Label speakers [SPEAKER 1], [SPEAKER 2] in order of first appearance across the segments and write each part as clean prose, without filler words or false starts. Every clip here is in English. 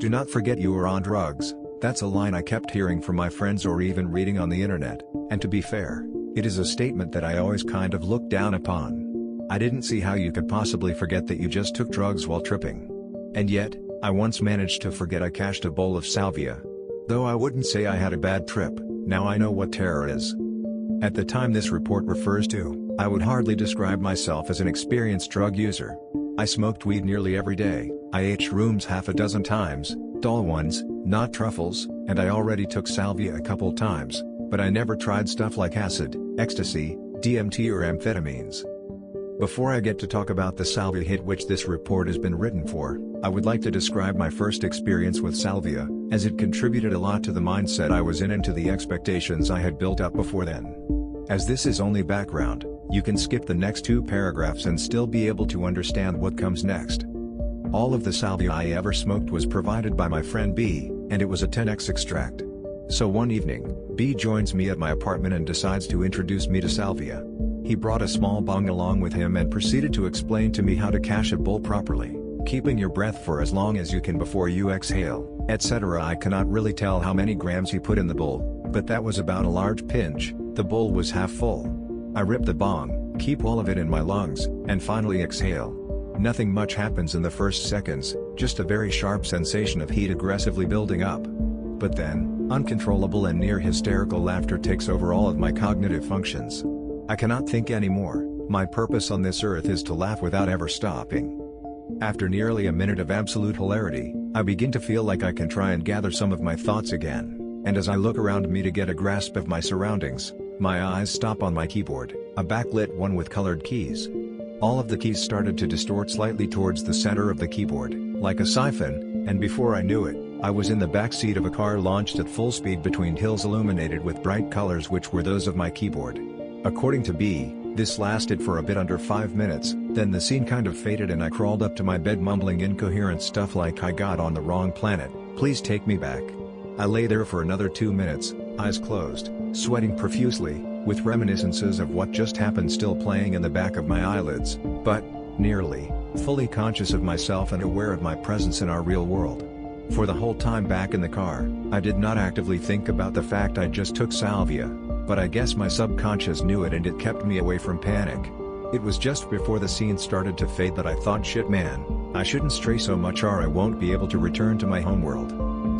[SPEAKER 1] Do not forget you are on drugs. That's a line I kept hearing from my friends or even reading on the internet, and to be fair, it is a statement that I always kind of looked down upon. I didn't see how you could possibly forget that you just took drugs while tripping. And yet, I once managed to forget I cashed a bowl of salvia. Though I wouldn't say I had a bad trip, now I know what terror is. At the time this report refers to, I would hardly describe myself as an experienced drug user. I smoked weed nearly every day, I ate shrooms half a dozen times, dull ones, not truffles, and I already took salvia a couple times, but I never tried stuff like acid, ecstasy, DMT or amphetamines. Before I get to talk about the salvia hit which this report has been written for, I would like to describe my first experience with salvia, as it contributed a lot to the mindset I was in and to the expectations I had built up before then. As this is only background, you can skip the next 2 paragraphs and still be able to understand what comes next. All of the salvia I ever smoked was provided by my friend B, and it was a 10x extract. So one evening, B joins me at my apartment and decides to introduce me to salvia. He brought a small bong along with him and proceeded to explain to me how to cache a bowl properly, keeping your breath for as long as you can before you exhale, etc. I cannot really tell how many grams he put in the bowl, but that was about a large pinch. The bowl was half full. I rip the bong, keep all of it in my lungs, and finally exhale. Nothing much happens in the first seconds, just a very sharp sensation of heat aggressively building up. But then, uncontrollable and near hysterical laughter takes over all of my cognitive functions. I cannot think anymore. My purpose on this earth is to laugh without ever stopping. After nearly a minute of absolute hilarity, I begin to feel like I can try and gather some of my thoughts again, and as I look around me to get a grasp of my surroundings, my eyes stop on my keyboard, a backlit one with colored keys. All of the keys started to distort slightly towards the center of the keyboard, like a siphon, and before I knew it, I was in the back seat of a car launched at full speed between hills illuminated with bright colors which were those of my keyboard. According to B, this lasted for a bit under 5 minutes, then the scene kind of faded and I crawled up to my bed mumbling incoherent stuff like I got on the wrong planet, please take me back. I lay there for another 2 minutes, eyes closed, sweating profusely, with reminiscences of what just happened still playing in the back of my eyelids, but, nearly, fully conscious of myself and aware of my presence in our real world. For the whole time back in the car, I did not actively think about the fact I just took salvia, but I guess my subconscious knew it and it kept me away from panic. It was just before the scene started to fade that I thought, shit man, I shouldn't stray so much or I won't be able to return to my homeworld.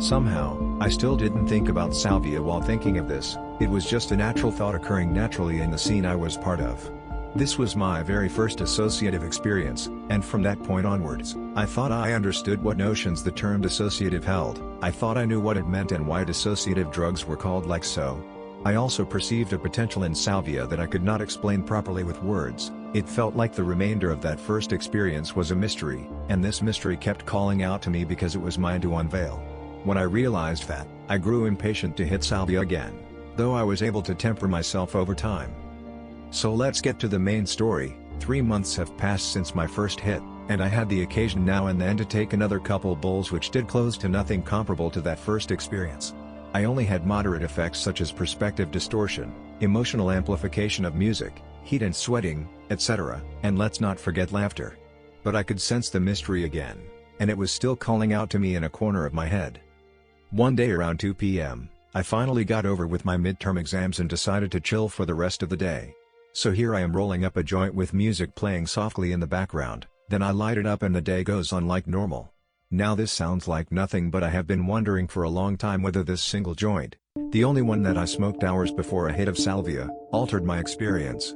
[SPEAKER 1] Somehow, I still didn't think about salvia while thinking of this, it was just a natural thought occurring naturally in the scene I was part of. This was my very first associative experience, and from that point onwards, I thought I understood what notions the term dissociative held, I thought I knew what it meant and why dissociative drugs were called like so. I also perceived a potential in salvia that I could not explain properly with words. It felt like the remainder of that first experience was a mystery, and this mystery kept calling out to me because it was mine to unveil. When I realized that, I grew impatient to hit salvia again, though I was able to temper myself over time. So let's get to the main story. 3 months have passed since my first hit, and I had the occasion now and then to take another couple bowls which did close to nothing comparable to that first experience. I only had moderate effects such as perspective distortion, emotional amplification of music, heat and sweating, etc., and let's not forget laughter. But I could sense the mystery again, and it was still calling out to me in a corner of my head. One day around 2 p.m., I finally got over with my midterm exams and decided to chill for the rest of the day. So here I am rolling up a joint with music playing softly in the background, then I light it up and the day goes on like normal. Now this sounds like nothing, but I have been wondering for a long time whether this single joint, the only one that I smoked hours before a hit of salvia, altered my experience.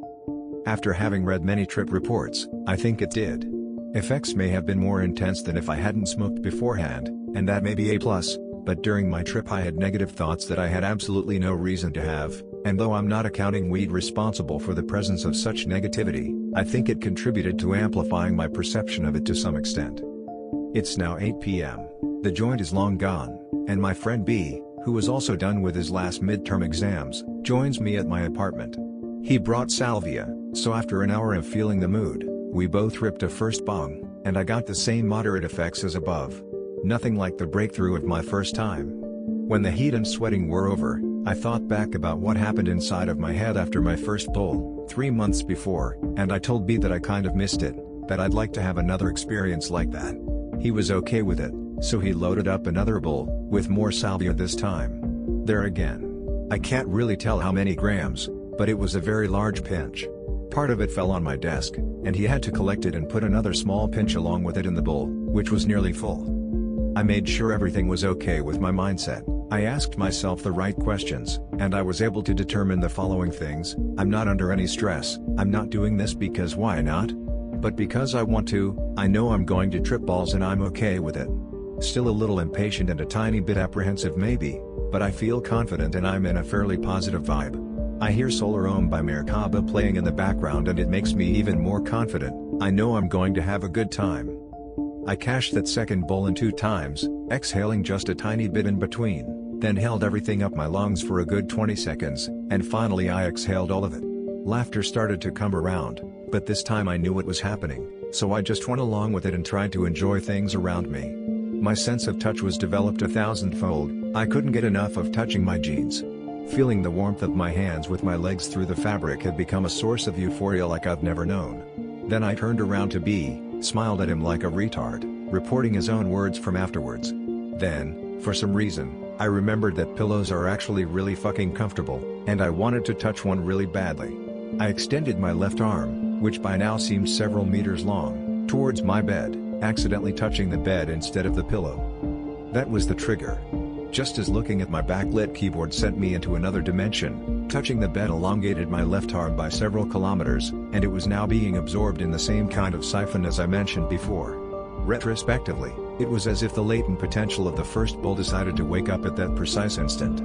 [SPEAKER 1] After having read many trip reports, I think it did. Effects may have been more intense than if I hadn't smoked beforehand, and that may be a plus, but during my trip I had negative thoughts that I had absolutely no reason to have, and though I'm not accounting weed responsible for the presence of such negativity, I think it contributed to amplifying my perception of it to some extent. It's now 8 p.m., the joint is long gone, and my friend B, who was also done with his last midterm exams, joins me at my apartment. He brought salvia, so after an hour of feeling the mood, we both ripped a first bong, and I got the same moderate effects as above. Nothing like the breakthrough of my first time. When the heat and sweating were over, I thought back about what happened inside of my head after my first bowl, 3 months before, and I told B that I kind of missed it, that I'd like to have another experience like that. He was okay with it, So he loaded up another bowl, with more salvia this time. There again. I can't really tell how many grams, but it was a very large pinch. Part of it fell on my desk, and he had to collect it and put another small pinch along with it in the bowl, which was nearly full. I made sure everything was okay with my mindset. I asked myself the right questions, and I was able to determine the following things: I'm not under any stress, I'm not doing this because why not? But because I want to, I know I'm going to trip balls and I'm okay with it. Still a little impatient and a tiny bit apprehensive maybe, but I feel confident and I'm in a fairly positive vibe. I hear Solar by Merkaba playing in the background and it makes me even more confident. I know I'm going to have a good time. I cashed that second bowl in 2 times, exhaling just a tiny bit in between, then held everything up my lungs for a good 20 seconds, and finally I exhaled all of it. Laughter started to come around, but this time I knew what was happening, so I just went along with it and tried to enjoy things around me. My sense of touch was developed 1,000-fold. I couldn't get enough of touching my jeans. Feeling the warmth of my hands with my legs through the fabric had become a source of euphoria like I've never known. Then I turned around to B, smiled at him like a retard, reporting his own words from afterwards. Then, for some reason, I remembered that pillows are actually really fucking comfortable, and I wanted to touch one really badly. I extended my left arm, which by now seemed several meters long, towards my bed, accidentally touching the bed instead of the pillow. That was the trigger. Just as looking at my backlit keyboard sent me into another dimension, touching the bed elongated my left arm by several kilometers, and it was now being absorbed in the same kind of siphon as I mentioned before. Retrospectively, it was as if the latent potential of the first bowl decided to wake up at that precise instant.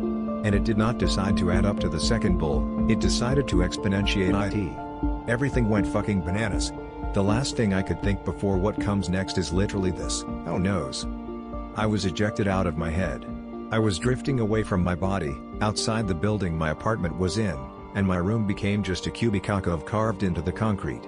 [SPEAKER 1] And it did not decide to add up to the second bowl, it decided to exponentiate it. Everything went fucking bananas. The last thing I could think before what comes next is literally this: oh noes. I was ejected out of my head. I was drifting away from my body, outside the building my apartment was in, and my room became just a cubic alcove carved into the concrete.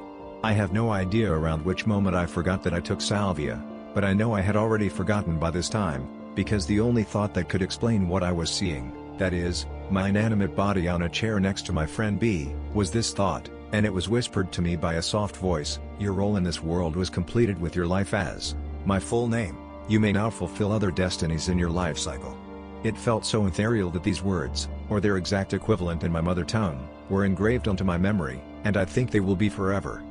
[SPEAKER 1] I have no idea around which moment I forgot that I took salvia, but I know I had already forgotten by this time, because the only thought that could explain what I was seeing, that is, my inanimate body on a chair next to my friend B, was this thought, and it was whispered to me by a soft voice: your role in this world was completed with your life as my full name. You may now fulfill other destinies in your life cycle. It felt so ethereal that these words, or their exact equivalent in my mother tongue, were engraved onto my memory, and I think they will be forever.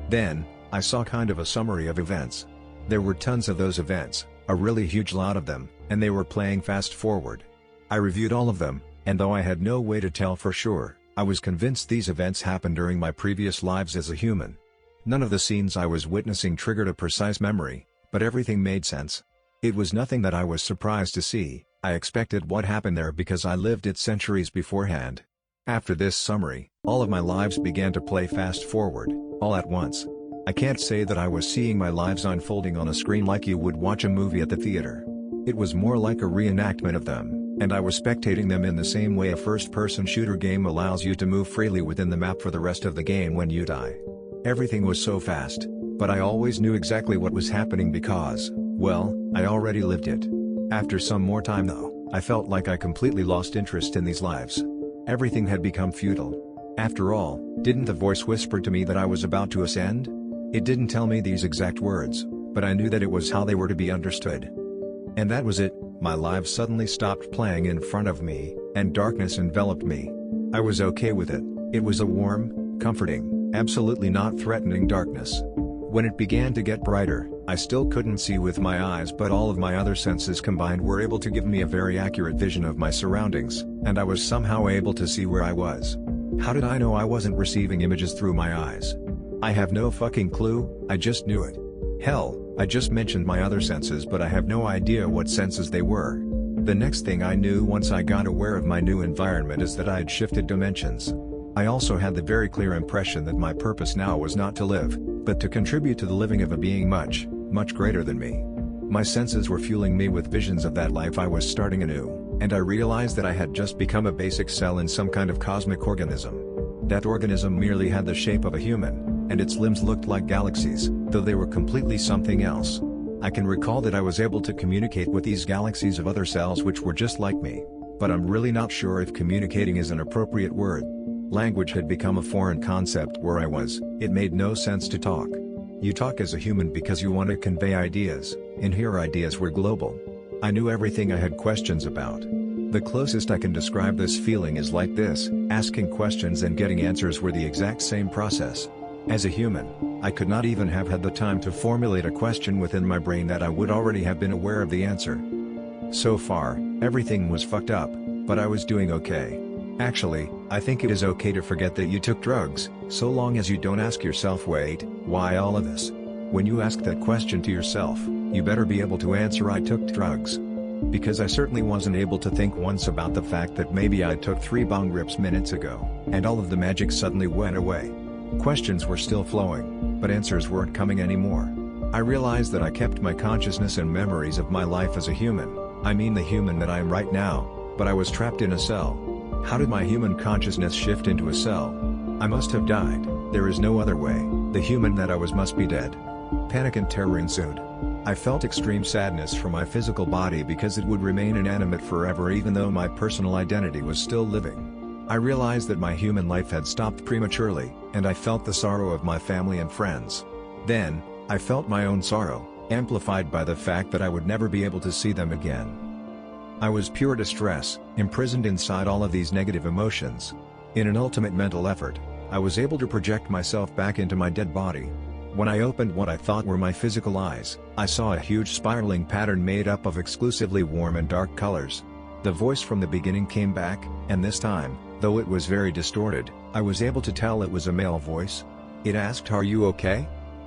[SPEAKER 1] Then, I saw kind of a summary of events. There were tons of those events, a really huge lot of them, and they were playing fast forward. I reviewed all of them, and though I had no way to tell for sure, I was convinced these events happened during my previous lives as a human. None of the scenes I was witnessing triggered a precise memory, but everything made sense. It was nothing that I was surprised to see. I expected what happened there because I lived it centuries beforehand. After this summary, all of my lives began to play fast forward, all at once. I can't say that I was seeing my lives unfolding on a screen like you would watch a movie at the theater. It was more like a reenactment of them, and I was spectating them in the same way a first-person shooter game allows you to move freely within the map for the rest of the game when you die. Everything was so fast, but I always knew exactly what was happening because, well, I already lived it. After some more time though, I felt like I completely lost interest in these lives. Everything had become futile. After all, didn't the voice whisper to me that I was about to ascend? It didn't tell me these exact words, but I knew that it was how they were to be understood. And that was it. My lives suddenly stopped playing in front of me, and darkness enveloped me. I was okay with it. It was a warm, comforting, absolutely not threatening darkness. When it began to get brighter, I still couldn't see with my eyes, but all of my other senses combined were able to give me a very accurate vision of my surroundings, and I was somehow able to see where I was. How did I know I wasn't receiving images through my eyes? I have no fucking clue, I just knew it. Hell, I just mentioned my other senses, but I have no idea what senses they were. The next thing I knew once I got aware of my new environment is that I had shifted dimensions. I also had the very clear impression that my purpose now was not to live, but to contribute to the living of a being much, much greater than me. My senses were fueling me with visions of that life I was starting anew, and I realized that I had just become a basic cell in some kind of cosmic organism. That organism merely had the shape of a human, and its limbs looked like galaxies, though they were completely something else. I can recall that I was able to communicate with these galaxies of other cells which were just like me, but I'm really not sure if communicating is an appropriate word. Language had become a foreign concept where I was. It made no sense to talk. You talk as a human because you want to convey ideas, In here ideas were global. I knew everything I had questions about. The closest I can describe this feeling is like this: asking questions and getting answers were the exact same process. As a human, I could not even have had the time to formulate a question within my brain that I would already have been aware of the answer. So far, everything was fucked up, but I was doing okay. Actually, I think it is okay to forget that you took drugs, so long as you don't ask yourself, wait, why all of this? When you ask that question to yourself, you better be able to answer, I took drugs. Because I certainly wasn't able to think once about the fact that maybe I took 3 bong rips minutes ago, and all of the magic suddenly went away. Questions were still flowing, but answers weren't coming anymore. I realized that I kept my consciousness and memories of my life as a human. I mean the human that I am right now, but I was trapped in a cell. How did my human consciousness shift into a cell? I must have died, there is no other way. The human that I was must be dead. Panic and terror ensued. I felt extreme sadness for my physical body because it would remain inanimate forever even though my personal identity was still living. I realized that my human life had stopped prematurely, and I felt the sorrow of my family and friends. Then, I felt my own sorrow, amplified by the fact that I would never be able to see them again. I was pure distress, imprisoned inside all of these negative emotions. In an ultimate mental effort, I was able to project myself back into my dead body. When I opened what I thought were my physical eyes, I saw a huge spiraling pattern made up of exclusively warm and dark colors. The voice from the beginning came back, and this time, though it was very distorted, I was able to tell it was a male voice. It asked, "Are you okay?"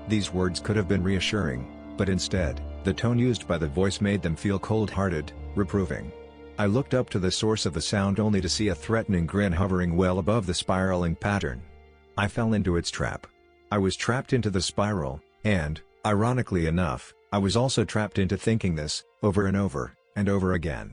[SPEAKER 1] These words could have been reassuring, but instead, the tone used by the voice made them feel cold-hearted, reproving. I looked up to the source of the sound only to see a threatening grin hovering well above the spiraling pattern. I fell into its trap. I was trapped into the spiral, and, ironically enough, I was also trapped into thinking this, over and over, and over again.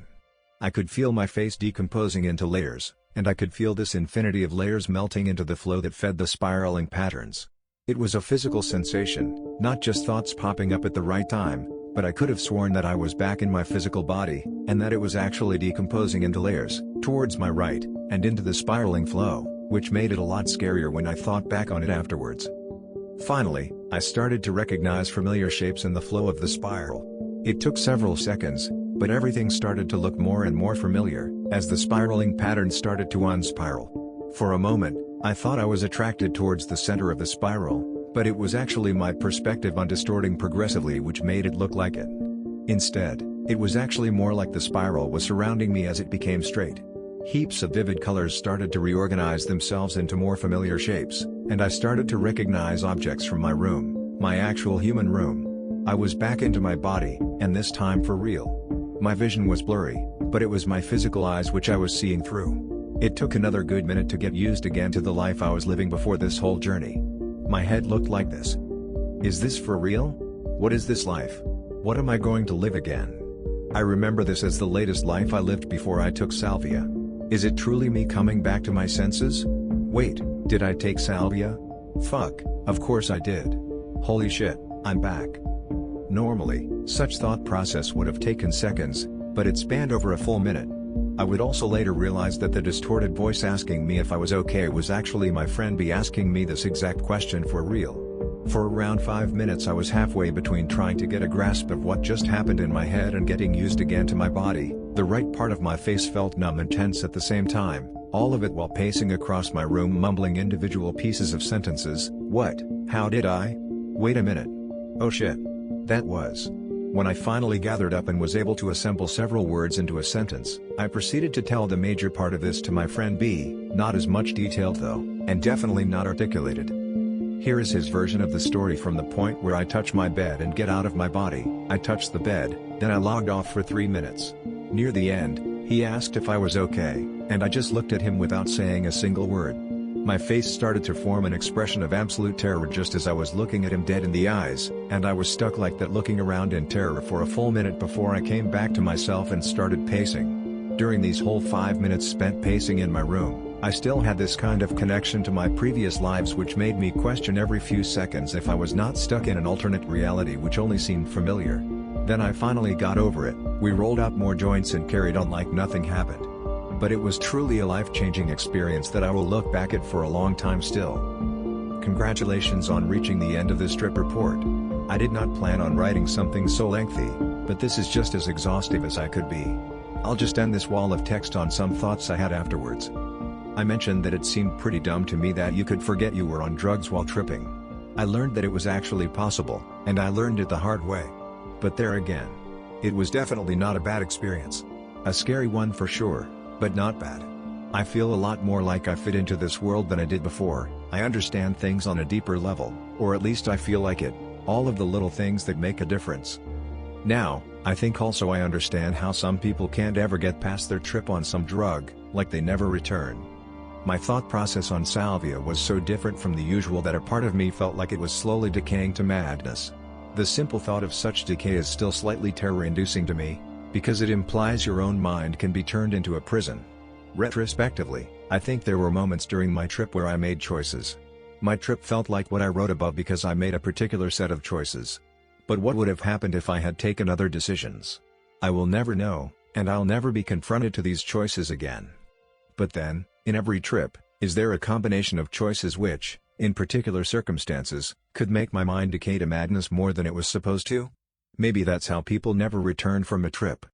[SPEAKER 1] I could feel my face decomposing into layers, and I could feel this infinity of layers melting into the flow that fed the spiraling patterns. It was a physical sensation, not just thoughts popping up at the right time, but I could have sworn that I was back in my physical body, and that it was actually decomposing into layers, towards my right, and into the spiraling flow, which made it a lot scarier when I thought back on it afterwards. Finally, I started to recognize familiar shapes in the flow of the spiral. It took several seconds, but everything started to look more and more familiar, as the spiraling pattern started to unspiral. For a moment, I thought I was attracted towards the center of the spiral, but it was actually my perspective undistorting progressively which made it look like it. Instead, it was actually more like the spiral was surrounding me as it became straight. Heaps of vivid colors started to reorganize themselves into more familiar shapes, and I started to recognize objects from my room, my actual human room. I was back into my body, and this time for real. My vision was blurry, but it was my physical eyes which I was seeing through. It took another good minute to get used again to the life I was living before this whole journey. My head looked like this. Is this for real? What is this life? What am I going to live again? I remember this as the latest life I lived before I took Salvia. Is it truly me coming back to my senses? Wait, did I take Salvia? Fuck, of course I did. Holy shit, I'm back. Normally, such thought process would have taken seconds, but it spanned over a full minute. I would also later realize that the distorted voice asking me if I was okay was actually my friend B asking me this exact question for real. For around 5 minutes I was halfway between trying to get a grasp of what just happened in my head and getting used again to my body. The right part of my face felt numb and tense at the same time, all of it while pacing across my room mumbling individual pieces of sentences. What? How did I? Wait a minute. Oh shit. That was. When I finally gathered up and was able to assemble several words into a sentence, I proceeded to tell the major part of this to my friend B, not as much detailed though, and definitely not articulated. Here is his version of the story from the point where I touch my bed and get out of my body. I touched the bed, then I logged off for 3 minutes. Near the end, he asked if I was okay, and I just looked at him without saying a single word. My face started to form an expression of absolute terror just as I was looking at him dead in the eyes, and I was stuck like that looking around in terror for a full minute before I came back to myself and started pacing. During these whole 5 minutes spent pacing in my room, I still had this kind of connection to my previous lives which made me question every few seconds if I was not stuck in an alternate reality which only seemed familiar. Then I finally got over it, we rolled out more joints and carried on like nothing happened. But it was truly a life-changing experience that I will look back at for a long time still. Congratulations on reaching the end of this trip report. I did not plan on writing something so lengthy, but this is just as exhaustive as I could be. I'll just end this wall of text on some thoughts I had afterwards. I mentioned that it seemed pretty dumb to me that you could forget you were on drugs while tripping. I learned that it was actually possible, and I learned it the hard way. But there again. It was definitely not a bad experience. A scary one for sure, but not bad. I feel a lot more like I fit into this world than I did before. I understand things on a deeper level, or at least I feel like it, all of the little things that make a difference. Now, I think also I understand how some people can't ever get past their trip on some drug, like they never return. My thought process on salvia was so different from the usual that a part of me felt like it was slowly decaying to madness. The simple thought of such decay is still slightly terror-inducing to me, because it implies your own mind can be turned into a prison. Retrospectively, I think there were moments during my trip where I made choices. My trip felt like what I wrote above because I made a particular set of choices. But what would have happened if I had taken other decisions? I will never know, and I'll never be confronted to these choices again. But then, in every trip, is there a combination of choices which, in particular circumstances, could make my mind decay to madness more than it was supposed to? Maybe that's how people never return from a trip.